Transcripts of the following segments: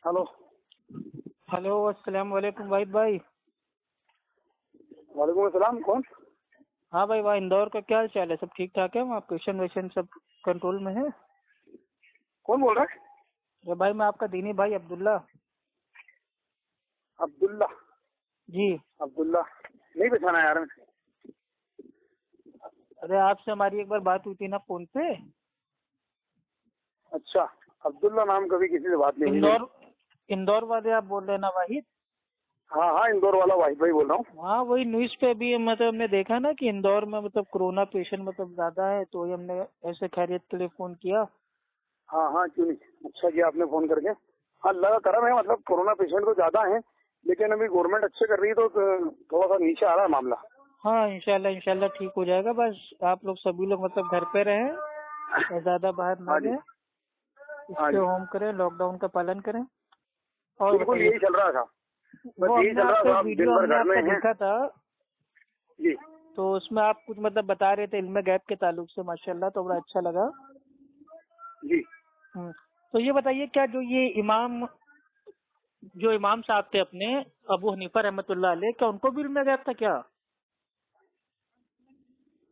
Hello. Hello, अस्सलाम वालेकुम वाहिद भाई। वालेकुम अस्सलाम। कौन? हाँ भाई, वहाँ इंदौर का क्या हाल चाल है? सब ठीक ठाक है? वहाँ पेशेंट वेशेंट सब कंट्रोल में है? कौन बोल रहा है? अरे भाई, मैं आपका दीनी भाई अब्दुल्ला। अब्दुल्ला? जी। अब्दुल्ला नहीं पहचाना यार मैं। अरे आपसे हमारी एक बार बात हुई थी ना फोन पे। अच्छा, अब्दुल्ला नाम कभी किसी से बात नहीं हुई मेरी। इंदौर वाले आप बोल रहे हैं ना वाहिद? हाँ हाँ, इंदौर वाला वाहिद भाई बोल रहा हूँ। हाँ, वही न्यूज पे भी मतलब हमने देखा ना कि इंदौर में मतलब कोरोना पेशेंट मतलब ज्यादा है, तो हमने ऐसे खैरियत के लिए फोन किया। हाँ हाँ, क्यों नहीं, अच्छा किया आपने फोन करके। हाँ, अल्लाह का करम है, मतलब कोरोना पेशेंट तो ज्यादा है, लेकिन अभी गवर्नमेंट अच्छे कर रही है तो थोड़ा सा नीचे आ रहा है मामला। हाँ, इंशाल्लाह इंशाल्लाह ठीक हो जाएगा। बस आप लोग सभी लोग मतलब घर पे रहें और ज्यादा बाहर ना हाँ जी। जाए, हाँ स्टे जी, होम करें, लॉकडाउन का पालन करें। और बिल्कुल बताइए, यही चल रहा था। बस वो यही हमने चल रहा आपका था, एक आप दिन वीडियो भर हमने घर में आपका हैं। देखा था, जी तो उसमें आप कुछ मतलब बता रहे थे इल्म गैब के ताल्लुक से, माशाल्लाह, तो बड़ा अच्छा लगा। जी। तो ये बताइए, क्या जो इमाम साहब थे अपने अबू हनीफा रहमतुल्लाह अलैह, क्या उनको भी इल्म गैब था क्या?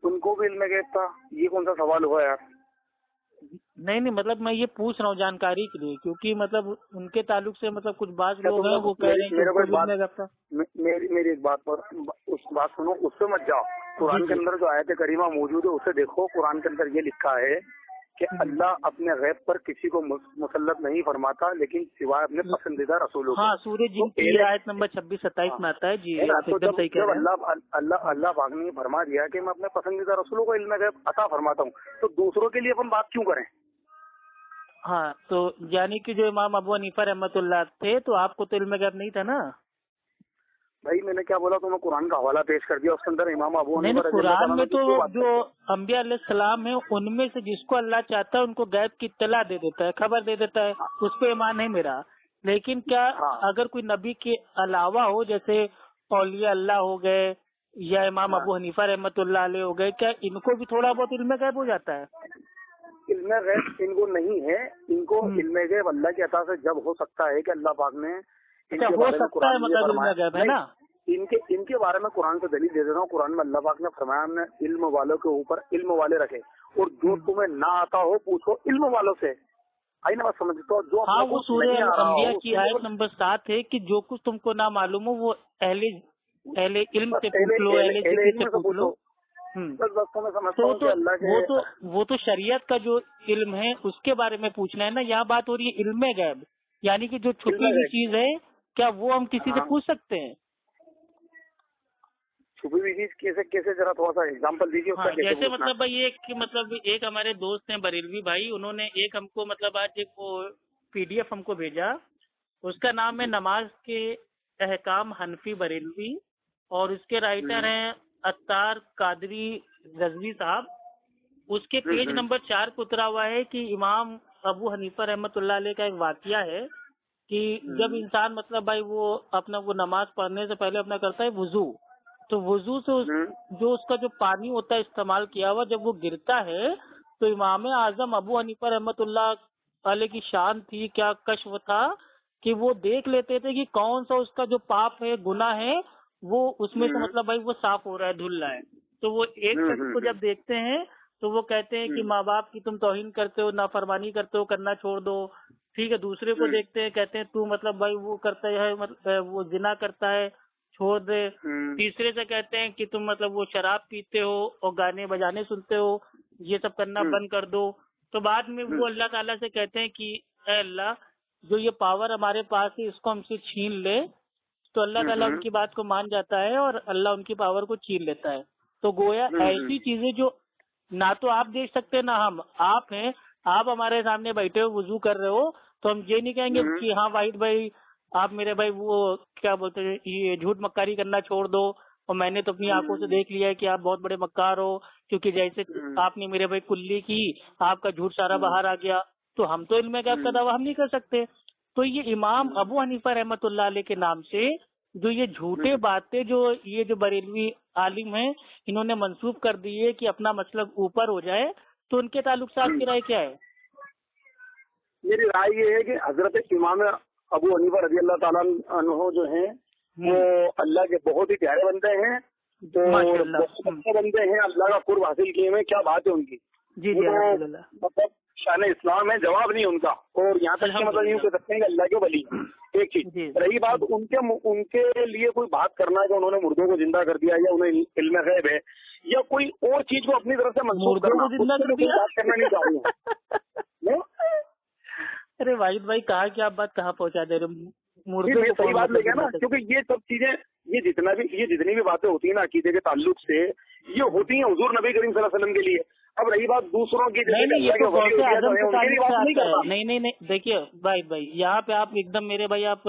उनको भी इल्म गैब था? ये कौन सा सवाल हुआ यार? नहीं नहीं, मतलब मैं ये पूछ रहा हूँ जानकारी के लिए, क्योंकि मतलब उनके ताल्लुक से मतलब कुछ बाज क्या लोग तुम हैं लोग वो कह रहे हैं कि मेरे को उनको एक भी बात, इल्म गैब था। मेरी मेरी एक बात पर, उस बात सुनो, उससे मत जाओ। जी कुरान के जी। अंदर जो आयत करीमा मौजूद है उसे देखो। कुरान के अंदर ये लिखा है कि अल्लाह अपने गैब पर किसी को मुसल्लत नहीं फरमाता, लेकिन सिवाय अपने पसंदीदा रसूलों के। हाँ, सूरज तो जिनकी आयत नंबर 26-27 हाँ, में आता है। जी, है ना? आप तो एकदम जब सही कह जब रहे हैं। अल्लाह अल्लाह अल्लाह पाक ने फरमा दिया कि मैं अपने पसंदीदा रसूलों को इल्म गैब अता फरमाता हूँ, तो दूसरों के लिए अपन बात क्यों करें? हाँ, तो यानी कि जो इमाम अबू हनीफा रहमतुल्लाह थे, तो आपको तो इल्म गैब नहीं था ना? भाई मैंने क्या बोला? तो मैं कुरान का हवाला पेश कर दिया, उसके अंदर इमाम अबू नहीं हनीफा नहीं, रज़ी अल्लाह कुरान तआला में ने तो दो बात जो करते हैं। अंबिया अलैहिस्सलाम है, उनमें से जिसको अल्लाह चाहता है उनको गैब की इत्तला दे देता है, खबर दे देता है, उस पर ईमान है मेरा। लेकिन क्या हाँ अगर कोई नबी के अलावा हो, जैसे औलिया अल्लाह हो गए या इमाम हाँ, अबू हनीफा रहमतुल्लाह अलैह हो गए, क्या इनको भी थोड़ा बहुत इल्म गैब हो जाता है? इल्म गैब इनको नहीं है। इनको इल्म गैब अल्लाह की अता से जब हो सकता है कि अल्लाह पाक ने अच्छा, इनके हो बारे में सकता कुरान है में ये मतलब इल्म फरमाया। गैब है नहीं, ना? इनके बारे में कुरान से दलील दे देता हूँ। कुरान में अल्लाह पाक ने फरमाया, हमने इल्म वालों के ऊपर इल्म वाले रखे, और जो तुम्हें ना आता हो पूछो इल्म वालों से। आई ना बात समझ? तो जो हाँ, अपने वो को सूर्य नहीं आ रहा अंबिया हो की उसके लिए आयत नंबर 7 है कि जो कुछ तुमको ना मालूम हो वो अहले अहले इल्म बस से एले पूछ लो, एले अहले एले जिक्र से इल्म से पूछ लो। पूछो। बस तो मैं समझता तो हूँ कि अल्लाह के। वो तो शरीयत का जो इल्म है उसके बारे में पूछना है ना। यहाँ बात हो रही है इल्म गैब, यानी कि जो इल्म छुपी हुई गैब, चीज है, क्या वो हम किसी से हाँ, पूछ सकते हैं? छुपी हुई चीज कैसे कैसे, जरा थोड़ा सा एग्जाम्पल दीजिए उसका, हाँ, कैसे जैसे पूछना मतलब भाई एक हमारे दोस्त हैं बरेलवी भाई, उन्होंने एक हमको मतलब आज एक वो पीडीएफ हमको भेजा। उसका नाम है है? नमाज के अहकाम हनफी बरेलवी, और उसके राइटर हम्म, हैं अत्तार कादरी रजवी साहब। उसके पेज हम्म, नंबर 4 पे उतरा हुआ है कि इमाम अबू हनीफा रहमतुल्लाह अलैह का एक वाकया है कि जब हम्म, इंसान मतलब भाई वो अपना वो नमाज पढ़ने से पहले अपना करता है वुजू, तो वुजू से हम्म, जो उसका जो पानी होता है इस्तेमाल किया हुआ, जब वो गिरता है, तो इमाम आजम अबू हनीफा रहमतुल्लाह अलैह की शान थी, क्या कश्फ था कि वो देख लेते थे कि कौन सा उसका जो पाप है, गुनाह है, वो उसमें से हम्म, मतलब भाई वो साफ हो रहा है, धुल रहा है। तो वो एक शख्स को जब देखते हैं तो वो कहते हैं कि हम्म, माँ बाप की तुम तौहीन करते हो, नाफरमानी करते हो, करना छोड़ दो। ठीक है, दूसरे को हम्म, देखते हैं, कहते हैं तू मतलब भाई वो करता है, मतलब वो जिना करता है, छोड़ दे। हम्म, तीसरे से कहते हैं कि तुम मतलब वो शराब पीते हो और गाने बजाने सुनते हो, ये सब करना हम्म, बंद कर दो। तो बाद में वो अल्लाह ताला से कहते हैं कि ऐ अल्लाह, जो ये पावर हमारे पास है इसको हमसे छीन ले। तो अल्लाह ताला हम्म, उनकी बात को मान जाता है और अल्लाह उनकी पावर को छीन लेता है। तो गोया हम्म, ऐसी चीजें जो ना तो आप देख सकते ना हम, आप हैं, आप हमारे सामने बैठे हो वुजू कर रहे हो, तो हम ये नहीं कहेंगे हम्म, कि हाँ वाहिद भाई आप मेरे भाई वो क्या बोलते हैं ये झूठ मक्कारी करना छोड़ दो, और मैंने तो अपनी आंखों से देख लिया है कि आप बहुत बड़े मक्कार हो, क्योंकि जैसे आपने मेरे भाई कुल्ली की, आपका झूठ सारा बाहर आ गया। तो हम तो इल्म गैब का दावा हम नहीं कर सकते। तो ये इमाम अबू हनीफा रहमतुल्लाह अलैह के नाम से जो ये झूठे बातें जो ये जो बरेलवी आलिम है इन्होंने मंसूब कर दी है कि अपना मतलब ऊपर हो जाए, तो उनके ताल्लुक से आपकी राय क्या है? मेरी राय ये है कि हजरत इमाम अबू हनीफा रजी अल्लाह ताला अन्हो जो हैं वो अल्लाह के बहुत ही प्यारे बंदे हैं, तो बहुत अच्छे बंदे हैं, अल्लाह का कुर्ब हासिल किए हुए। क्या बात है उनकी, जी जी मतलब शान इस्लाम है, जवाब नहीं उनका। और यहाँ तक कि मतलब यूँ कह सकते हैं कि अल्लाह के वली। एक चीज रही बात उनके लिए कोई बात करना कि उन्होंने मुर्दों को जिंदा कर दिया या उन्हें इल्म गैब है या कोई और चीज को अपनी तरफ से मंसूब करना, बात करना नहीं चाहूँगा। अरे वाहिद भाई कहा कि आप बात कहाँ पहुँचा दे रहे, मुर्दे को सही बात लेके ना, क्योंकि ये सब चीजें ये जितनी भी बातें होती है ना अकीदे के ताल्लुक से, ये होती है हुजूर नबी करीम सल्लल्लाहु अलैहि वसल्लम के लिए। अब रही बात दूसरों की, नहीं, देखिए भाई यहाँ पे आप एकदम मेरे भाई आप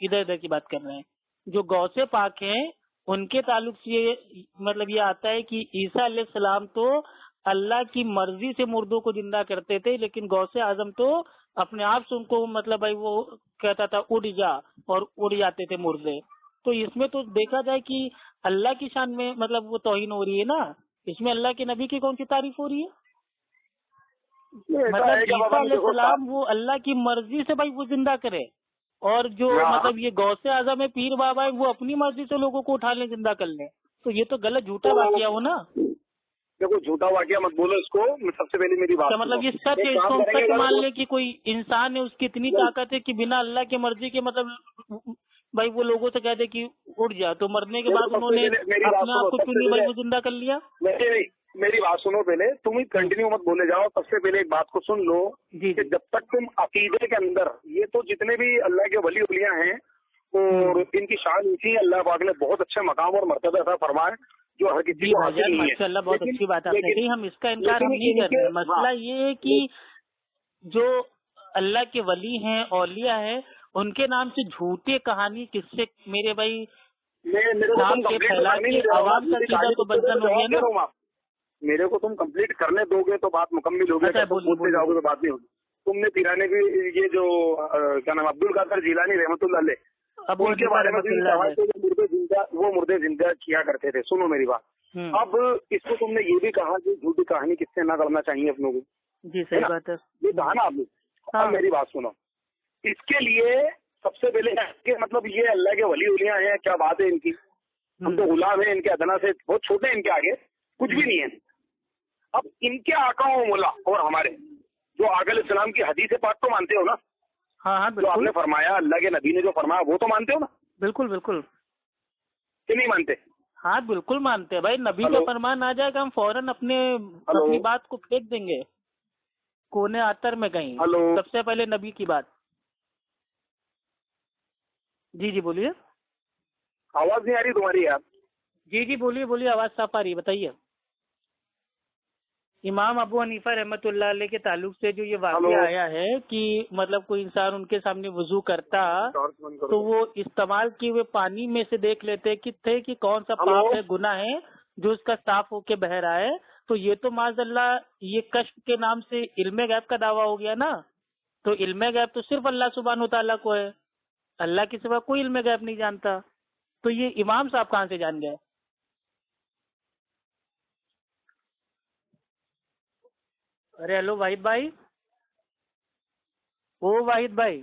इधर उधर की बात कर रहे हैं। जो गौसे पाक हैं उनके ताल्लुक से मतलब ये आता है कि ईसा अलैहिस्सलाम तो अल्लाह की मर्जी से मुर्दों को जिंदा करते थे, लेकिन गौसे आजम तो अपने आप से उनको मतलब भाई वो कहता था उड़ जा, और उड़ जाते थे मुर्दे। तो इसमें तो देखा जाए कि अल्लाह की शान में मतलब वो तौहीन हो रही है ना, इसमें अल्लाह के नबी की कौन सी तारीफ हो रही है? मतलब ईसा अलैहिस्सलाम वो अल्लाह की मर्जी से भाई वो जिंदा करे, और जो मतलब ये गौसे आजम है पीर बाबा है वो अपनी मर्जी से लोगों को उठा ले जिंदा कर ले, तो ये तो गलत झूठा वाकया हो ना। देखो झूठा वाकया मत बोलो इसको, सबसे पहले मेरी बात मतलब ये सच है, इसको सच मान ले कि कोई इंसान है उसकी इतनी ताकत है कि बिना अल्लाह की मर्जी के मतलब भाई वो लोगों से कहते कि उठ जा, तो मरने के बाद उन्होंने अपने आप को चुनी भाई वो जिंदा कर लिया। मेरी बात सुनो पहले, तुम ही कंटिन्यू मत बोले जाओ। सबसे पहले एक बात को सुन लो कि जब तक तुम अकीदे के अंदर, ये तो जितने भी अल्लाह के वली उलिया हैं और इनकी शान ऊंची, अल्लाह पाक ने बहुत अच्छे मकाम और मर्तबा ऐसा फरमाए जो हर किसी को हासिल नहीं है। माशाअल्लाह बहुत अच्छी बात आपने कही, हम इसका इनकार हम नहीं कर रहे। मसला ये है कि जो अल्लाह के वली हैं औलिया हैं उनके नाम से झूठी कहानी किससे मेरे भाई नाम के फैला के आवाम का सीधा तो बदनाम हो गया ना। मेरे को तुम कंप्लीट करने दोगे तो बात मुकम्मल होगी, बोलते जाओगे तो बात नहीं होगी। तुमने पिराने की ये जो क्या नाम अब्दुल कादर जिलानी रहमतुल्लाह अलैह, अब उनके बारे में वो मुर्दे जिंदा किया करते थे। सुनो मेरी बात, अब इसको तुमने ये भी कहा कि झूठी कहानी किससे ना करना चाहिए अपनों को। जी सही बात है, ये कहा ना आपने। अब मेरी बात सुनो, इसके लिए सबसे पहले मतलब ये अल्लाह के वली उलिया हैं, क्या बात है इनकी, हम तो गुलाम है इनके अदना से, बहुत छोटे हैं इनके आगे, कुछ भी नहीं है। अब इनके आका हो मोला और हमारे जो आगल इस्लाम की हदीस पाक तो मानते हो ना? हाँ जो आपने फरमाया, अल्लाह के नबी ने जो फरमाया वो तो मानते हो ना? बिल्कुल बिल्कुल। कि नहीं मानते? हाँ बिल्कुल मानते हैं भाई, नबी का फरमान आ जाएगा हम फौरन अपनी बात को फेंक देंगे कोने आतर में कहीं। सबसे पहले नबी की बात। जी जी बोलिए। आवाज नहीं आ रही तुम्हारी यार। जी जी बोलिए, आवाज साफ आ रही है, बताइए। इमाम अबू हनीफा रहमतुल्लाह अलैह के ताल्लुक से जो ये वाक़या आया है कि मतलब कोई इंसान उनके सामने वुजू करता तो वो इस्तेमाल किए हुए पानी में से देख लेते कि कौन सा पाप है, गुनाह है जो उसका साफ होके बह रहा है। तो ये तो माज़अल्लाह ये कश्फ के नाम से इल्मे गैब का दावा हो गया ना। तो इल्मे गैब तो सिर्फ अल्लाह सुब्हानहू तआला को है, अल्लाह के सिवा कोई इल्मे गैब नहीं जानता। तो ये इमाम साहब कहाँ से जान गए? अरे हेलो वाहिद भाई, ओ वाहिद भाई।